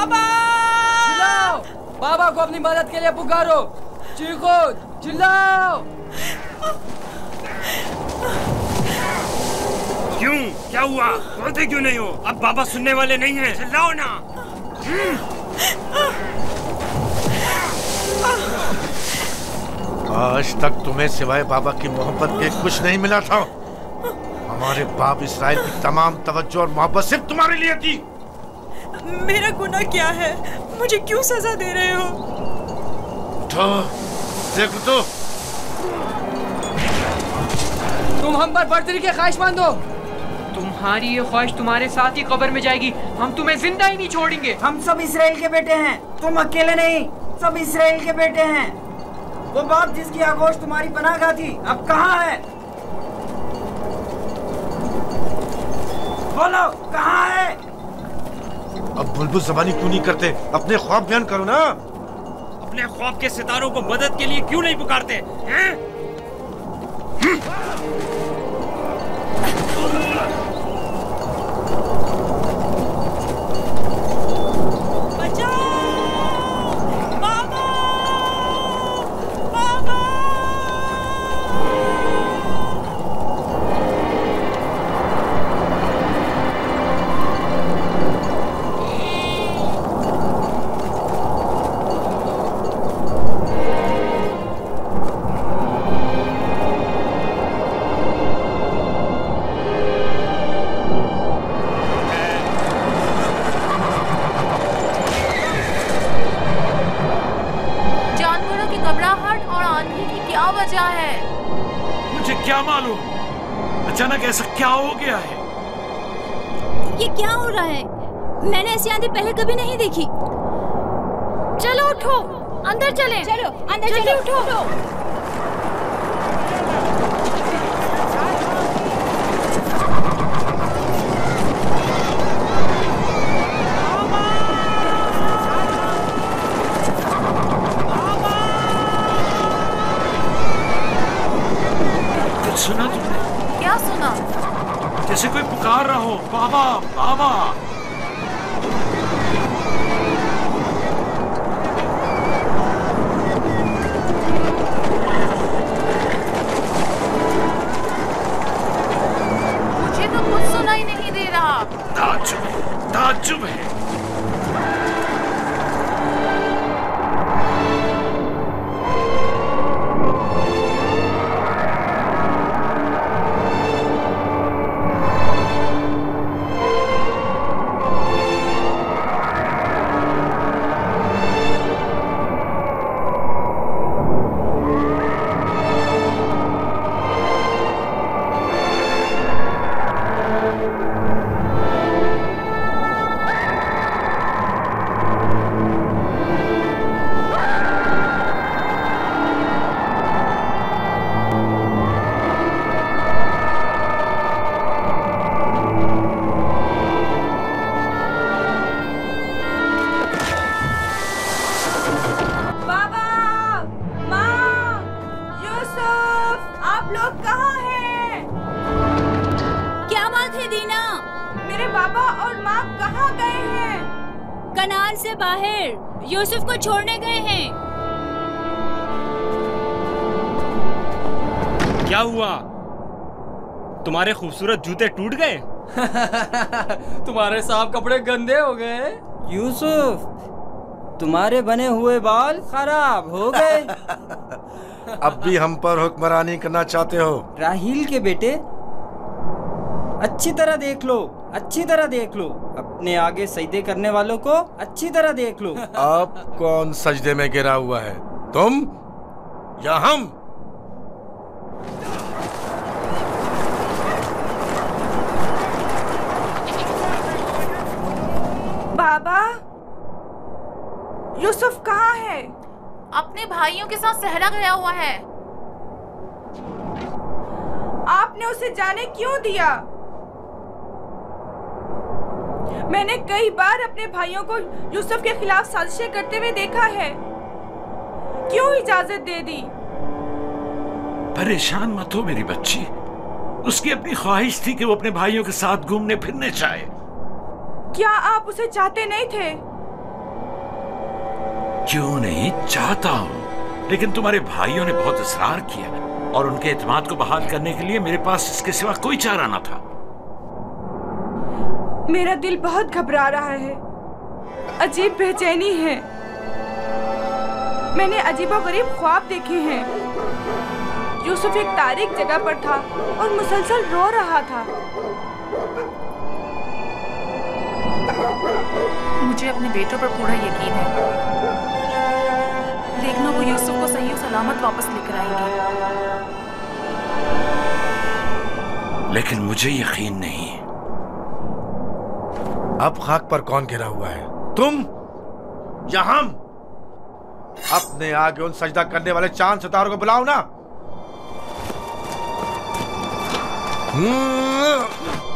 बाबा! चिल्लाओ, बाबा को अपनी मदद के लिए पुकारो, चीखो, चिल्लाओ। क्यों? क्या हुआ? बोलते क्यों नहीं हो? अब बाबा सुनने वाले नहीं हैं। चिल्लाओ ना। आज तक तुम्हें सिवाय बाबा की मोहब्बत के कुछ नहीं मिला था। हमारे बाप इसराइल की तमाम तवज्जो और मोहब्बत सिर्फ तुम्हारे लिए थी। मेरा गुनाह क्या है? मुझे क्यों सजा दे रहे हो? उठो, देखो तो। तुम हम पर बर्तरी के ख्वाहिशमंद हो। तुम्हारी ये ख्वाहिश तुम्हारे साथ ही कब्र में जाएगी। हम तुम्हें जिंदा ही नहीं छोड़ेंगे। हम सब इसराइल के बेटे हैं, तुम अकेले नहीं, सब इसराइल के बेटे हैं। वो बाप जिसकी आगोश तुम्हारी पनाहगाह थी, अब कहाँ है? बोलो, कहाँ है? अब बुलबुल ज़बानी क्यों नहीं करते? अपने ख्वाब बयान करो ना। अपने ख्वाब के सितारों को मदद के लिए क्यों नहीं पुकारते हैं? अचानक ऐसा क्या हो गया है? ये क्या हो रहा है? मैंने ऐसी आंधी पहले कभी नहीं देखी। चलो उठो, अंदर चलें। चलो अंदर चलो, उठो। सुना तुमने? क्या सुना? जैसे कोई पुकार रहा हो, बाबा बाबा। मुझे तो कुछ सुनाई नहीं दे रहा। ताज्जुब है। कनान से बाहर यूसुफ को छोड़ने गए हैं। क्या हुआ? तुम्हारे खूबसूरत जूते टूट गए? तुम्हारे साफ कपड़े गंदे हो गए। यूसुफ, तुम्हारे बने हुए बाल खराब हो गए। अब भी हम पर हुक्मरानी करना चाहते हो? राहील के बेटे, अच्छी तरह देख लो, अच्छी तरह देख लो। अपने आगे सजदे करने वालों को अच्छी तरह देख लो। अब कौन सजदे में गिरा हुआ है, तुम या हम? बाबा, यूसुफ कहाँ है? अपने भाइयों के साथ सहरा गया हुआ है। आपने उसे जाने क्यों दिया? मैंने कई बार अपने भाइयों को यूसुफ के खिलाफ साजिशें करते हुए देखा है। क्यों इजाजत दे दी? परेशान मत हो मेरी बच्ची। उसकी अपनी ख्वाहिश थी कि वो अपने भाइयों के साथ घूमने फिरने चाहे। क्या आप उसे चाहते नहीं थे? क्यों नहीं, चाहता हूँ, लेकिन तुम्हारे भाइयों ने बहुत इसरार किया और उनके एतमाद को बहाल करने के लिए मेरे पास इसके सिवा कोई चारा न था। मेरा दिल बहुत घबरा रहा है, अजीब बेचैनी है। मैंने अजीबोगरीब ख्वाब देखे हैं। यूसुफ एक तारीक जगह पर था और मुसलसल रो रहा था। मुझे अपने बेटों पर पूरा यकीन है। देखना वो यूसुफ को सही और सलामत वापस लेकर आएंगे। लेकिन मुझे यकीन नहीं। अब खाक पर कौन गिरा हुआ है, तुम या हम? अपने आगे उन सजदा करने वाले चांद सितारों को बुलाओ ना।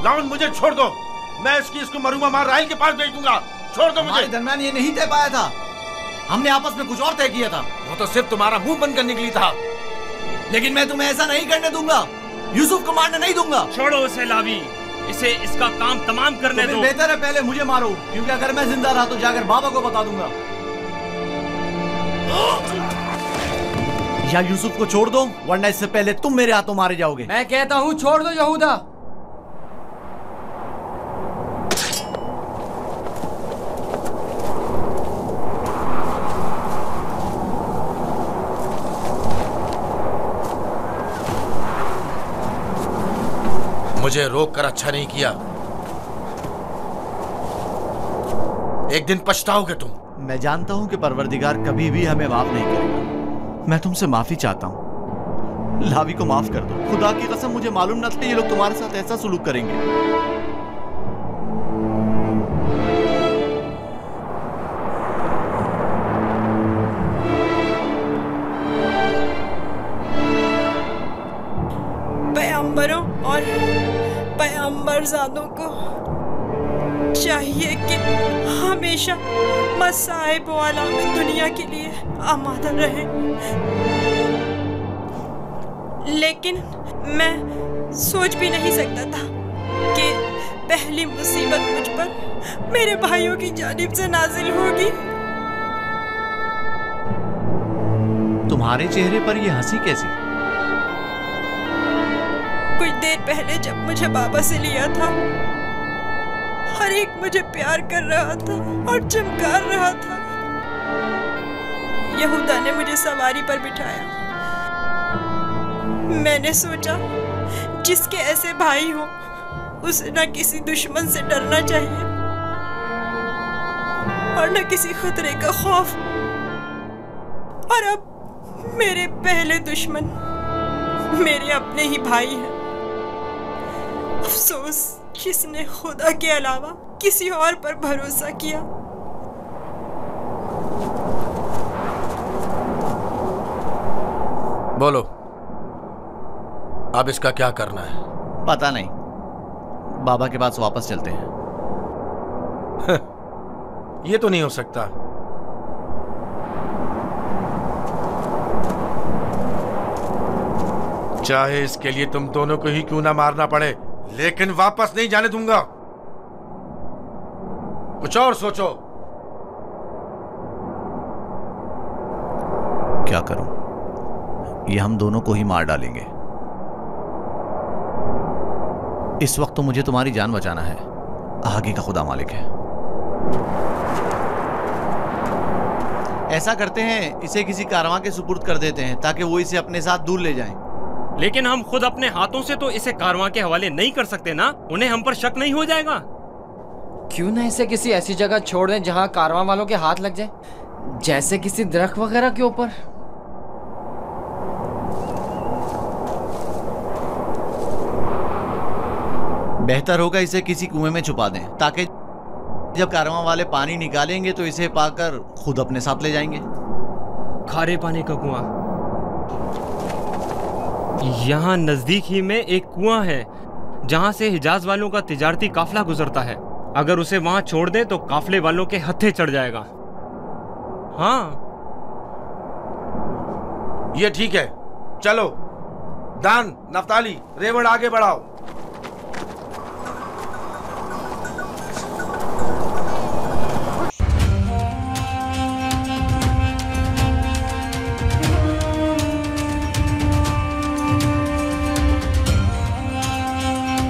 लाउन, मुझे छोड़ दो। मैं इसको मरूंगा मार राहिल के पास भेज दूंगा। छोड़ दो मुझे। दरमियान ये नहीं तय पाया था, हमने आपस में कुछ और तय किया था। वो तो सिर्फ तुम्हारा मुंह बंद करने के लिए था। लेकिन मैं तुम्हें ऐसा नहीं करने दूंगा, यूसुफ को मारने नहीं दूंगा। छोड़ो उसे लावी, इसे इसका काम तमाम करने दो। बेहतर है पहले मुझे मारो, क्योंकि अगर मैं जिंदा रहा तो जाकर बाबा को बता दूंगा। या यूसुफ को छोड़ दो, वरना इससे पहले तुम मेरे हाथों मारे जाओगे। मैं कहता हूँ छोड़ दो यहूदा। मुझे रोक कर अच्छा नहीं किया। एक दिन पछताओगे तुम। मैं जानता हूं कि परवरदिगार कभी भी हमें माफ नहीं करेगा। मैं तुमसे माफी चाहता हूं, लावी को माफ कर दो। खुदा की कसम मुझे मालूम न था ये लोग तुम्हारे साथ ऐसा सुलूक करेंगे। पैगंबरों और पैगंबरज़ादों को चाहिए कि हमेशा मसाइब व आलाम दुनिया के लिए आमादा रहे। लेकिन मैं सोच भी नहीं सकता था कि पहली मुसीबत मुझ पर मेरे भाइयों की जानिब से नाजिल होगी। तुम्हारे चेहरे पर यह हंसी कैसी? कुछ देर पहले जब मुझे बाबा से लिया था, हर एक मुझे प्यार कर रहा था और चमकार रहा था। यहूदा ने मुझे सवारी पर बिठाया। मैंने सोचा जिसके ऐसे भाई हो उसे न किसी दुश्मन से डरना चाहिए और न किसी खतरे का खौफ। और अब मेरे पहले दुश्मन मेरे अपने ही भाई हैं। अफसोस जिसने खुदा के अलावा किसी और पर भरोसा किया। बोलो, अब इसका क्या करना है? पता नहीं, बाबा के पास वापस चलते हैं। ये तो नहीं हो सकता। चाहे इसके लिए तुम दोनों को ही क्यों ना मारना पड़े, लेकिन वापस नहीं जाने दूंगा। कुछ और सोचो। क्या करूं? ये हम दोनों को ही मार डालेंगे। इस वक्त तो मुझे तुम्हारी जान बचाना है, आगे का खुदा मालिक है। ऐसा करते हैं, इसे किसी कारवां के सुपुर्द कर देते हैं ताकि वो इसे अपने साथ दूर ले जाएं। लेकिन हम खुद अपने हाथों से तो इसे कारवां के हवाले नहीं कर सकते ना। उन्हें हम पर शक नहीं हो जाएगा? क्यों ना इसे किसी ऐसी जगह छोड़ दें जहां कारवां वालों के हाथ लग जाए, जैसे किसी दरख्त वगैरह के ऊपर। बेहतर होगा इसे किसी कुएं में छुपा दें, ताकि जब कारवां वाले पानी निकालेंगे तो इसे पाकर खुद अपने साथ ले जाएंगे। खारे पानी का कुआं? यहाँ नजदीक ही में एक कुआं है जहाँ से हिजाज वालों का तिजारती काफिला गुजरता है। अगर उसे वहाँ छोड़ दें तो काफिले वालों के हत्थे चढ़ जाएगा। हाँ, ये ठीक है। चलो दान, नफ्ताली, रेवण आगे बढ़ाओ।